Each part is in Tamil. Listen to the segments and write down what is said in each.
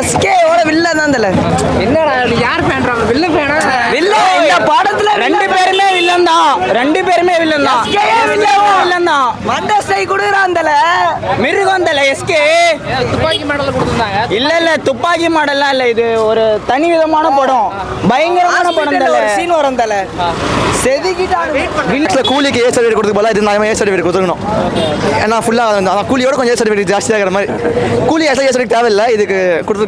எஸ்கேவோட வில்லன் தான் தல. என்னடா யார் ஃபேன்றாங்க? வில்ல ஃபேனா? வில்லன் இந்த படத்துல ரெண்டு பேருமே வில்லன் தான். ரெண்டு பேருமே வில்லன் தான். எஸ்கே வில்லன் தான். மண்டஸ்டை குடுறான் தல. மிருகம் தல எஸ்கே. துப்பாக்கி மாடல் கொடுத்திருந்தாங்க. இல்ல துப்பாக்கி மாடல்லாம் இல்ல, இது ஒரு தனி விதமான படம், பயங்கரமான படம் தல. ஒரு சீன் வரும் தல. செதுக்கிட்டான். வீட்டில் கூலிக்கு ஏ சர்டிஃபிகேட் கொடுத்து போல இது நான் ஏ சர்டிஃபிகேட் கொடுத்துக்கணும். ஏன்னா ஃபுல்லாக அதான் கூலியோட கொஞ்சம் ஏ சர்டிஃபிகேட் ஜாஸ்தியாக இருக்கிற மாதிரி. கூலி ஏ சர்டிஃபிகேட் தேவையில்லை, இதுக்கு கொடுத்துக்கலாம்.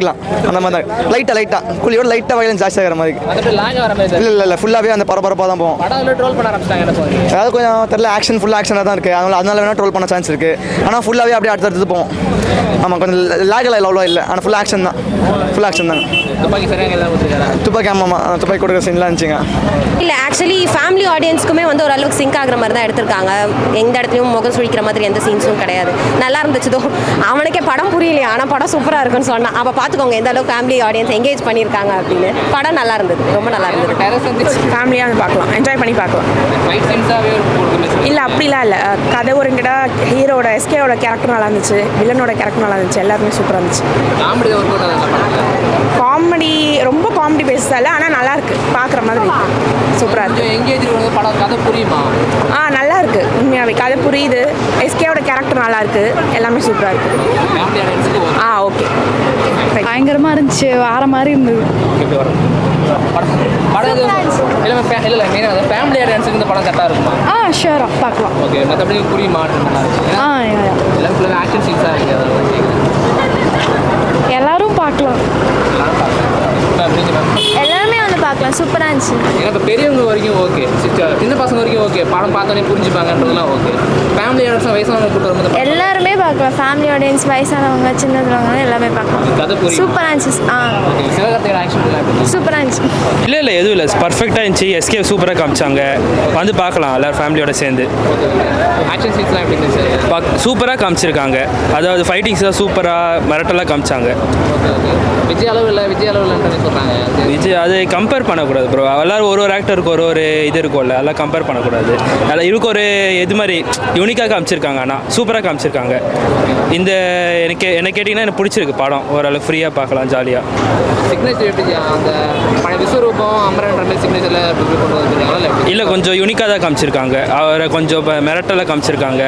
அந்த மாதிரி தான் லைட்டாக கூலியோட லைட்டாக வயலன்ஸ் ஜாஸ்தியாகிற மாதிரி. அது லாங் வர மாதிரி. இல்லை ஃபுல்லாகவே அந்த பரபரப்பாக தான் போகும். படம் ட்ரோல் பண்ண ஆரம்பிச்சாங்க. அதாவது கொஞ்சம் தெரியல, ஆக்ஷன் ஃபுல்லாக ஆக்ஷனாக தான் இருக்குது. அதனால வேணால் ட்ரோல் பண்ண சான்ஸ் இருக்குது. ஆனால் ஃபுல்லாகவே அப்படியே அடுத்தடுத்து போகும். ஆமாம், கொஞ்சம் லேகெல்லாம் அவ்வளோ இல்லை, ஆனால் ஃபுல் ஆக்ஷன் தான். ஃபுல் ஆக்ஷன் தான். துப்பாக்கி சரியாக எல்லாம் கொடுத்துருக்காங்க. துப்பாக்கி ஆமாம், துப்பாக்கி கொடுக்குற சீன்லாம் இருந்துச்சுங்க. இல்லை ஆக்சுவலி ஃபேமிலி ஆடியன்ஸ்க்குமே வந்து ஓரளவுக்கு சிங்க் ஆகிற மாதிரி தான் எடுத்திருக்காங்க. எந்த இடத்துலையும் முகம் சுழிக்கிற மாதிரி எந்த சீன்ஸும் கிடையாது. நல்லா இருந்துச்சுதோ. அவனுக்கே படம் புரியலையா, ஆனால் படம் சூப்பராக இருக்குன்னு சொன்னான். அப்போ பார்த்துக்கோங்க எந்த அளவுக்கு ஃபேமிலி ஆடியன்ஸ் எங்கேஜ் பண்ணியிருக்காங்க அப்படின்னு. படம் நல்லா இருந்தது, ரொம்ப நல்லா இருந்தது. டெரஸ் வந்துச்சு. ஃபேமிலியாக வந்து பார்க்கலாம், என்ஜாய் பண்ணி பார்க்கலாம். ஃபைட் சீன்ஸாகவே இல்லை அப்படிலாம் இல்லை, கதை ஒருங்கிட்ட ஹீரோட எஸ்கேவோட கேரக்டர் நல்லா இருந்துச்சு, வில்லனோட கேரக்டர் நல்லா இருந்துச்சு, எல்லாருமே சூப்பராக இருந்துச்சு. காமெடி ஒர்க் அவுட் ஆகுது படத்தில். காமெடி ரொம்ப காமெடி பேசுதால, ஆனால் நல்லா இருக்கு, பார்க்குற மாதிரி இருக்கு, சூப்பராக இருக்கு. எங்கேஜ் படம் கதை புரியுமா? நல்லா இருக்கு, உண்மையாகவே கதை புரியுது. எஸ்கேவோட கேரக்டர் நல்லா இருக்கு, எல்லாமே சூப்பராக இருக்கு. ஃபேமிலி ஆடியன்ஸுக்கு ஓகே. பயங்கரமாக இருந்துச்சு, வார மாதிரி இருந்தது. எப்படி வரும் படம் இல்லை மெயினாக ஃபேமிலி ஆடியன்ஸுக்கு இந்த படம் கரெக்டாக இருக்குமா? ஷூராக பார்க்கலாம். ஓகே, மற்றபடி புரியுமா? எல்லாம் ஃபுல்லாக ஆக்ஷன் சீன்ஸாக இருக்குது. எல்லாரும் பார்க்கலாம். எல்லாருமே வந்து பார்க்கலாம், சூப்பராக இருந்துச்சு. ஏன்னா இப்போ பெரியவங்க வரைக்கும் ஓகே, சின்ன பசங்க வரைக்கும் ஓகே, படம் பார்த்தோன்னே புரிஞ்சுப்பாங்கன்றதுலாம் ஓகே. ஃபேமிலி ஆடியன்ஸ் வயசானவங்க கூட்டு வரும்போது எல்லாருமே பார்க்கலாம். ஃபேமிலி ஆடியன்ஸ், வயசானவங்க, சின்னதுவங்க எல்லாமே பார்க்கலாம். கதை புரியும். சூப்பராக இருந்துச்சு. சிவகார்த்திகேயன் ஆக்ஷன் சூப்பராக இருந்துச்சு. இல்லை எதுவும் இல்லை, பர்ஃபெக்டாக இருந்துச்சு. எஸ்கே சூப்பராக காமிச்சாங்க, வந்து பார்க்கலாம் எல்லாரும் ஃபேமிலியோட சேர்ந்து. ஆக்ஷன் சீன்ஸ்லாம் எப்படி இருந்துச்சு? சூப்பராக காமிச்சிருக்காங்க. அதாவது ஃபைட்டிங்ஸ்லாம் சூப்பராக மிரட்டலாக காமிச்சாங்க. விஜய் அளவு இல்லைன்னு சொல்கிறாங்க. விஜய் அது கம்பேர் பண்ணக்கூடாது ப்ரோ. எல்லாரும் ஒரு ஆக்டருக்கு ஒரு இது இருக்கும்ல, அதெல்லாம் கம்பேர் பண்ணக்கூடாது. அதில் இதுக்கு ஒரு இது மாதிரி யூனிக்காக காமிச்சிருக்காங்க, ஆனால் சூப்பராக காமிச்சிருக்காங்க. இந்த என்ன கேட்டிங்கன்னா எனக்கு பிடிச்சிருக்கு படம். ஓரளவு ஃப்ரீயாக பார்க்கலாம், ஜாலியாக. சிக்னேச்சர் எப்படி அந்த பழைய விஸ்வரூபம் அமரன்ற மாதிரி சிக்னேச்சரில் எப்படி கொண்டு வந்துருக்காங்களா? இல்லை கொஞ்சம் யூனிக்காக தான் காமிச்சிருக்காங்க. அவரை கொஞ்சம் மிரட்டலாக காமிச்சிருக்காங்க.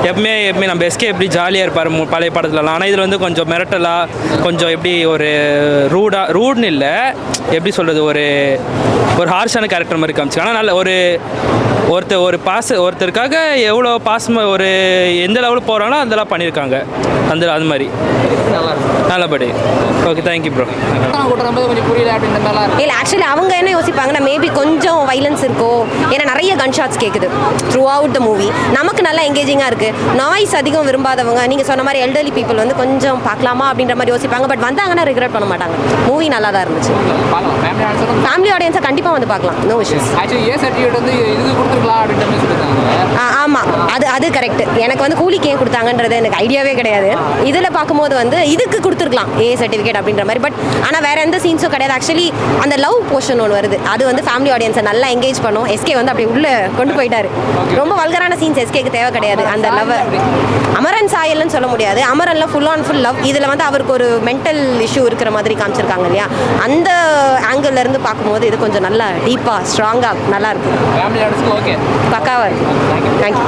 எப்பவுமே நம்ம எஸ்கே எப்படி ஜாலியாக இருப்பார் பழைய படத்துலலாம், ஆனால் இதில் வந்து கொஞ்சம் மிரட்டலாக, கொஞ்சம் எப்படி ஒரு ரூட்னு இல்லை, எப்படி சொல்கிறது, ஒரு ஹார்ஷான கேரக்டர் மாதிரி காமிச்சிருக்காங்க. ஆனால் நல்ல ஒருத்தருக்காக எவ்வளோ பாசமாக எந்த லெவலில் போகிறாங்களோ அதெல்லாம் பண்ணியிருக்காங்க. அது மாதிரி நல்லபடி. Okay, thank you bro. கொஞ்சம் புரியல அப்படின்ற மாதிரிலாம் இல்லை ஆக்சுவலி அவங்க என்ன யோசிப்பாங்கன்னா மேபி கொஞ்சம் வைலன்ஸ் இருக்கோ, ஏன்னா நிறைய கன் ஷாட்ஸ் கேட்குது த்ரூ அவுட் த மூவி. நமக்கு நல்லா எங்கேஜிங்காக இருக்குது. நாய்ஸ் அதிகம் விரும்பாதவங்க, நீங்கள் சொன்ன மாதிரி எல்டர்லி பீப்புள் வந்து கொஞ்சம் பார்க்கலாமா அப்படின்ற மாதிரி யோசிப்பாங்க. பட் வந்தாங்கன்னா ரெக்ரெட் பண்ண மாட்டாங்க. மூவி நல்லா தான் இருந்துச்சு. ஃபேமிலி ஆடியன்ஸை கண்டிப்பாக வந்து பார்க்கலாம், no issues. Actually A certificate வந்து இது கொடுத்துருக்கலாம் அப்படின்ற மாதிரி சொல்லியிருக்காங்க. ஆமாம், அது கரெக்ட். எனக்கு வந்து கூலிக்கு ஏன் கொடுத்தாங்கன்றது எனக்கு ஐடியாவே கிடையாது. இதில் பார்க்கும்போது வந்து இதுக்கு கொடுத்துருக்கலாம் ஏ சர்டிஃபிகேட் அப்படின்ற மாதிரி. பட் ஆனால் வேறு எந்த சீன்ஸும் கிடையாது. ஆக்சுவலி அந்த லவ் போர்ஷன் ஒன்று வருது, அது வந்து ஃபேமிலி ஆடியன்ஸை நல்லா என்கேஜ் பண்ணும். எஸ்கே வந்து அப்படி உள்ளே கொண்டு போயிட்டாரு. ரொம்ப வல்கரான சீன்ஸ் எஸ்கேக்கு தேவை கிடையாது. அந்த லவ் அமரன் சாயல்னு சொல்ல முடியாது, அமரன்ல ஃபுல் ஆன் ஃபுல் லவ். இதில் வந்து அவருக்கு ஒரு மென்டல் இஷ்யூ இருக்கிற மாதிரி காமிச்சிருக்காங்க இல்லையா, அந்த ஆங்கிள் இருந்து பார்க்கும்போது இது கொஞ்சம் நல்லா டீப்பாக ஸ்ட்ராங்காக நல்லா இருக்கு. ஃபேமிலி ஆடியன்ஸ்க்கு ஓகே, பக்காவாக இருக்கு. தேங்க்யூ.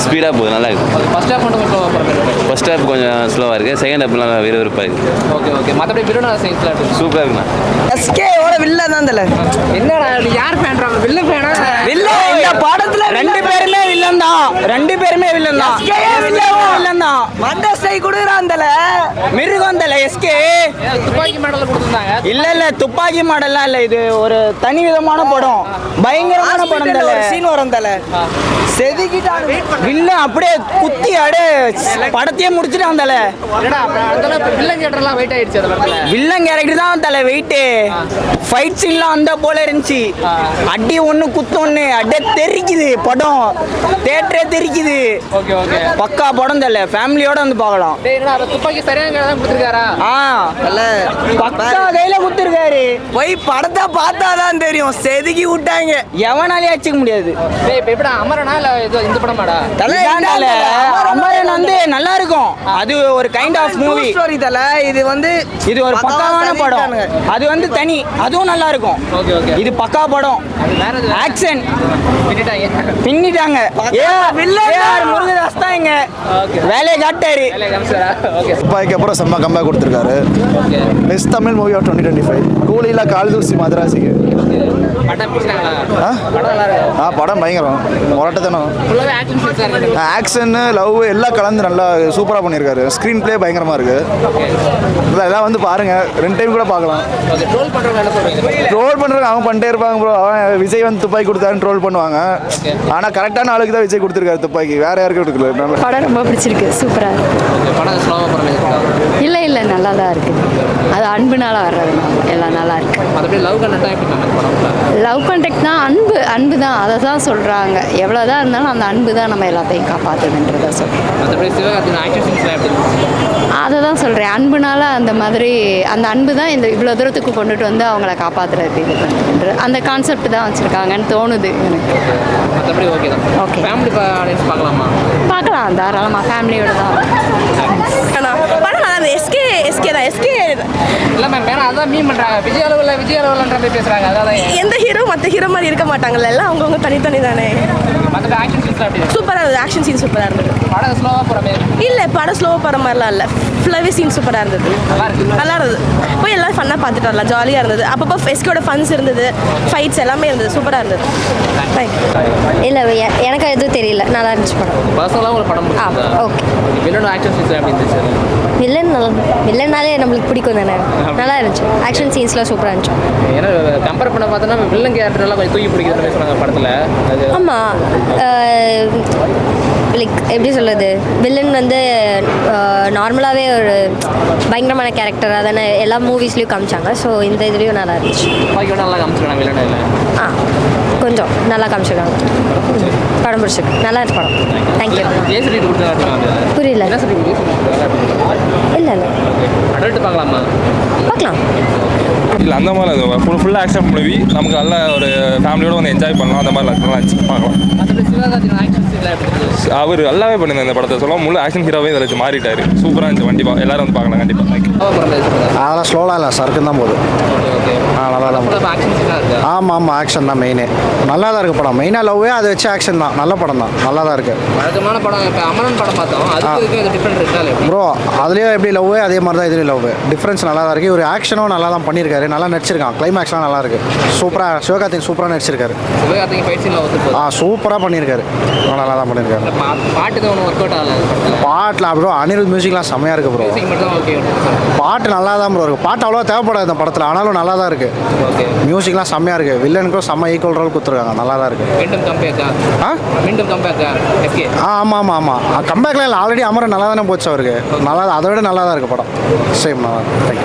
ஸ்பீடாக போகுது, நல்லா இருக்குது. ஃபர்ஸ்ட் ஹாஃப் மட்டும் கொஞ்சம் ஸ்லோவாக ஃபர்ஸ்ட் ஹாஃப் கொஞ்சம் ஸ்லோவாக இருக்குது, செகண்ட் ஹாஃப் நல்லா விறுவிறுப்பாக இருக்குது. ஓகே. மற்றபடி வில்லனா சீன்ஸ்லாம் சூப்பராக இருக்குண்ணா. எஸ்கேவோட வில்லன் தான் தல. என்னடா யார் ஃபேன்றாங்க? வில்ல ஃபேனா? வில்லன் இந்த படத்துல ரெண்டு பேருமே வில்லன் தான். ரெண்டு பேருமே வில்லன் தான். வில்லன் தான். மண்டஸ்டை குடுறான் தல. மிருகம் தல எஸ்கே. துப்பாக்கி மாடல் கொடுத்துருந்தாங்க. இல்லை துப்பாக்கி மாடல்லாம் இல்லை, இது ஒரு தனி விதமான படம், பயங்கரமான படம் தல. ஒரு சீன் வரும் தல. செதுக்கிட்டான். வில்லன் அப்படியே குத்தி படத்தையே முடிச்சுட்டான் தல. என்னடா அந்த வில்லன் கேட்டர்லாம் வெயிட் ஆயிடுச்சு அந்த படத்துல. வில்லன் கேரக்டர் தான் தல வெயிட்டு. ஃபைட் சீன்லாம் அந்த போல இருந்துச்சு. அடி ஒன்று குத்து ஒன்று அடியே தெரிக்குது படம், தேட்டரே தெரிக்குது. ஓகே. பக்கா படம் தல, ஃபேமிலியோட வந்து பார்க்கலாம். டேய் என்னடா துப்பாக்கி சரியான கையில தான் கொடுத்துருக்காரா? பக்கா கையில ஸ்டைல்ல குத்துருக்காரு. போய் படத்தை பார்த்தாதான் தெரியும். செதுக்கி விட்டாங்க. எவனாலே அடிச்சுக்க முடியாது. டேய் இப்போ எப்படா அமரனா இல்லை இது இந்த படமாடா? இதான் தல. அமரன் வந்து நல்லா இருக்கும். அது ஒரு கைண்ட் ஆஃப் மூவி. ஸ்டோரி தல. இது வந்து இது ஒரு பக்காவான படம். அது வந்து தனி, அதுவும் நல்லா இருக்கும். Okay okay. இது பக்கா படம். வேற எது? ஆக்ஷன் பின்னிட்டாங்க. வில்லன் முருகதாஸ் தான் இங்க வேலையை காட்டாரு. வேலையை காமிச்சாரா? ஓகே துப்பாய்க்கு அப்புறம் செம்ம கம்பேக் கொடுத்துருக்காரு. Okay. Best Tamil movie of 2025. கூலியில் கால்தூசி மதராசிக்கு. படம் பிடிச்சாங்களா? ஆ படம் நல்லா இருக்கு. படம் பயங்கரம் முரட்டத்தனம். ஃபுல்லாவே ஆக்ஷன் சீன்ஸா இருக்கு. ஆக்ஷன் லவ் எல்லாம் கலந்து நல்லா சூப்பராக பண்ணியிருக்காரு. ஸ்க்ரீன் ப்ளே பயங்கரமாக இருக்குது. எல்லாம் வந்து பாருங்கள், 2 டைம் கூட பார்க்கலாம். ஓகே. ட்ரோல் பண்றவங்க என்ன சொல்றீங்க? ட்ரோல் பண்ணுறவங்க அவங்க பண்ணிட்டே இருப்பாங்க ப்ரோ. அவன் விஜய் வந்து துப்பாக்கி கொடுத்தாருன்னு ட்ரோல் பண்ணுவாங்க. ஆனால் கரெக்டான ஆளுக்கு தான் விஜய் கொடுத்துருக்காரு துப்பாக்கி, வேற யாருக்கும் கொடுக்கல. படம் ரொம்ப பிடிச்சிருக்கு, சூப்பராக இருக்கு. ஓகே. படம் ஸ்லோவாக போகிற இல்லை நல்லா தான் இருக்குது. அது அன்புனால வர்றதுனால எல்லாம் நல்லா இருக்கு. மற்றபடி லவ் கண்டென்ட்டாக எப்படி பண்ண படம்? லவ் கான்டெக்ட்னா அன்பு தான், அதை தான் சொல்கிறாங்க. எவ்வளோதான் இருந்தாலும் அந்த அன்பு தான் நம்ம எல்லாத்தையும் காப்பாற்றுதுன்றதை சொல்கிறேன். மற்றபடி சிவகார்த்திகேயன் ஆக்ஷன் சீன்ஸ்லாம் எப்படி இருந்துச்சு? அதை தான் சொல்கிறேன். அன்புனால அந்த மாதிரி அந்த அன்பு தான் இந்த இவ்வளோ தூரத்துக்கு கொண்டுட்டு வந்து அவங்கள காப்பாற்றுறதுக்கு இது பண்ணுறது. அந்த கான்செப்ட் தான் வச்சுருக்காங்கன்னு தோணுது எனக்கு. மற்றபடி ஓகே தான். ஓகே. ஃபேமிலி ஆடியன்ஸ் பார்க்கலாமா? பார்க்கலாம் தாராளமாக, ஃபேமிலியோட தான். படம் நல்லா இருந்தது. எஸ்கே இல்லை மேம், வேணா அதான் மீன் பண்ணுறாங்க. விஜய் அளவுலன்ற போய் பேசுகிறாங்க. அதான் எந்த ஹீரோ மற்ற ஹீரோ மாதிரி இருக்க மாட்டாங்கல்ல, எல்லாம் அவங்கவுங்க தனித்தனி தானே. மற்றபடி ஆக்ஷன் சீன்ஸ்லாம் எப்படி இருந்துச்சு? சூப்பராக இருந்தது. ஆக்ஷன் சீன் சூப்பராக இருந்தது. படம் ஸ்லோவாக போகிற மாதிரி இல்லை படம் ஸ்லோவாக போகிற மாதிரிலாம் இல்லை. ஃபுல்லாகவே சீன் சூப்பராக இருந்தது. நல்லா இருந்தது. போய் எல்லாம் ஃபன்னாக பார்த்துட்டு வரலாம். ஜாலியாக இருந்தது. அப்பப்போ எஸ்கேயோட ஃபன்ஸ் இருந்தது, ஃபைட்ஸ் எல்லாமே இருந்தது. சூப்பராக இருந்தது. இல்லை எனக்கு எதுவும் தெரியல, நல்லா இருந்துச்சு படம். பர்சனலாக ஒரு படம் ஓகே. வில்லனோட ஆக்ஷன் சீன்ஸ் எப்படி இருந்துச்சு? வில்லன்னாலே நம்மளுக்கு பிடிக்கும் தானே, நல்லா இருந்துச்சு. ஆக்ஷன் சீன்ஸ்லாம் சூப்பராக இருந்துச்சு. ஏன்னா கம்பேர் பண்ண பார்த்தோன்னா வில்லன் கேரக்டர்லாம் கொஞ்சம் தூக்கி பிடிக்கிற மாதிரி சொன்னாங்க படத்தில். அது ஆமாம், லைக் எப்படி சொல்கிறது, வில்லன் வந்து நார்மலாகவே ஒரு பயங்கரமான கேரக்டராக தானே எல்லா மூவிஸ்லேயும் காமிச்சாங்க. ஸோ இந்த இதுலேயும் நல்லா இருந்துச்சு. துப்பாக்கியோட நல்லா காமிச்சிருக்காங்க வில்லனில். கொஞ்சம் நல்லா காமிச்சிருக்காங்க. படம் பிடிச்சிருக்கு, நல்லா இருக்கு படம். தேங்க்யூ. ஏசி கொடுத்துருக்காங்க. புரியல. என்ன சொல்றீங்க? இல்லை அடல்ட் பார்க்கலாமா? பார்க்கலாம். இல்லை அந்த மாதிரி ஃபுல் ஆக்ஷன் மூவி நமக்கு நல்ல ஒரு ஃபேமிலியோட வந்து என்ஜாய் பண்ணலாம். அந்த மாதிரி நல்லா பார்க்கலாம். மற்றபடி சிவகார்த்திகேயன் ஆக்ஷன் சீன்லாம் எப்படி இருந்துச்சு? அவர் நல்லாவே பண்ணியிருந்தார் இந்த படத்தை. சொல்ல முழு ஆக்ஷன் ஹீரோவே இதில் வச்சு மாறிட்டார். சூப்பராக இருந்துச்சு. கண்டிப்பாக எல்லாரும் வந்து பார்க்கலாம். கண்டிப்பாக அதெல்லாம் ஸ்லோலாக இல்லை, சர்க்குன்னு தான் போகுது. நல்லா தான். ஆக்ஷன் சீனாக இருக்கு. ஆமாம் ஆக்ஷன் தான் மெயினே. நல்லா தான் இருக்குது படம். மெயினாக லவ்வே அதை வச்சு ஆக்ஷன் தான். நல்ல படம் தான், நல்லா தான் இருக்குது. வழக்கமான படம். இப்போ அமரன் படம் பார்த்தோம், அதுக்கு இது டிஃப்ரெண்ட் இருக்கா? ப்ரோ அதுலேயே எப்படி லவ்வே அதே மாதிரி தான் இதுலேயும் லவ். டிஃப்ரென்ஸ் நல்லா தான் இருக்குது. ஒரு ஆக்ஷனும் நல்லா தான் பண்ணியிருக்காரு. நல்லா நடிச்சிருக்கான். கிளைமேக்ஸ்லாம் நல்லா இருக்குது. சூப்பராக சிவகார்த்திகேயன் சூப்பராக நடிச்சிருக்காரு. சிவகார்த்திகேயன் ஃபைட் சீன்ல ஒத்து சூப்பராக பண்ணியிருக்காரு. நல்லா தான் பண்ணியிருக்காரு. பாட்டு தான் ஒன்று ஒர்க் அவுட் ஆகல. பாட்டில் ப்ரோ அனிருத் மியூசிக்லாம் செம்மையாக இருக்குது ப்ரோ. மியூசிக் மட்டும் ஓகே. பாட்டு நல்லா தான் ப்ரோ இருக்குது. பாட்டு அவ்வளோ தேவைப்படாது இந்த படத்தில், ஆனாலும் நல்லா தான் இருக்குது. ஓகே. மியூசிக்லாம் செம்மையாக இருக்குது. வில்லனுக்கும் செம்ம ஈக்குவல் ரோல் கொடுத்துருக்காங்க. நல்லா தான் இருக்குது. மீண்டும் கம்பேக்கா எஸ்கே? ஆமாம் கம்பேக்லாம் இல்லை. ஆல்ரெடி அமரன் நல்லா தானே போச்சு அவருக்கு. நல்லா அதை விட நல்லா தான் இருக்குது படம். சேம் நல்லா. தேங்க்யூ.